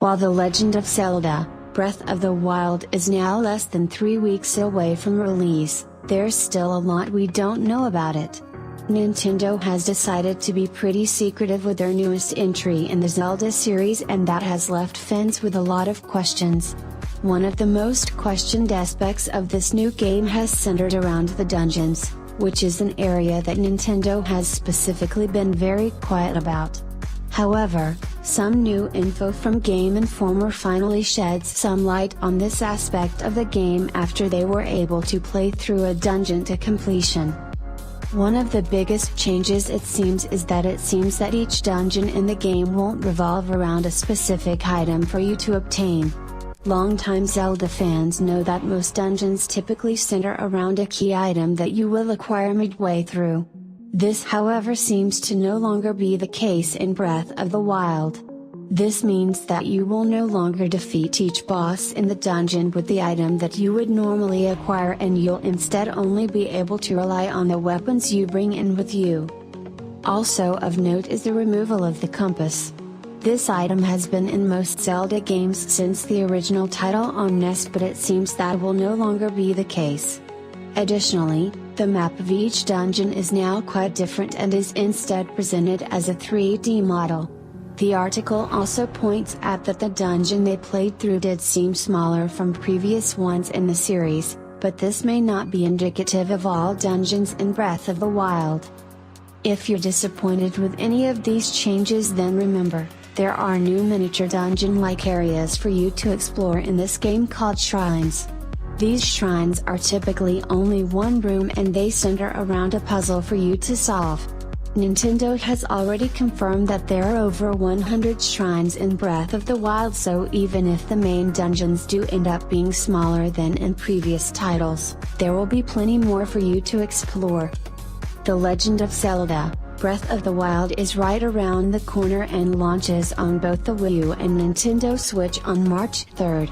While The Legend of Zelda, Breath of the Wild is now less than 3 weeks away from release, there's still a lot we don't know about it. Nintendo has decided to be pretty secretive with their newest entry in the Zelda series, and that has left fans with a lot of questions. One of the most questioned aspects of this new game has centered around the dungeons, which is an area that Nintendo has specifically been very quiet about. However, some new info from Game Informer finally sheds some light on this aspect of the game after they were able to play through a dungeon to completion. One of the biggest changes it seems that each dungeon in the game won't revolve around a specific item for you to obtain. Longtime Zelda fans know that most dungeons typically center around a key item that you will acquire midway through. This, however, seems to no longer be the case in Breath of the Wild. This means that you will no longer defeat each boss in the dungeon with the item that you would normally acquire, and you'll instead only be able to rely on the weapons you bring in with you. Also of note is the removal of the compass. This item has been in most Zelda games since the original title on NES, but it seems that will no longer be the case. Additionally, the map of each dungeon is now quite different and is instead presented as a 3D model. The article also points out that the dungeon they played through did seem smaller from previous ones in the series, but this may not be indicative of all dungeons in Breath of the Wild. If you're disappointed with any of these changes, then remember, there are new miniature dungeon-like areas for you to explore in this game called shrines. These shrines are typically only one room and they center around a puzzle for you to solve. Nintendo has already confirmed that there are over 100 shrines in Breath of the Wild, so even if the main dungeons do end up being smaller than in previous titles, there will be plenty more for you to explore. The Legend of Zelda, Breath of the Wild is right around the corner and launches on both the Wii U and Nintendo Switch on March 3rd.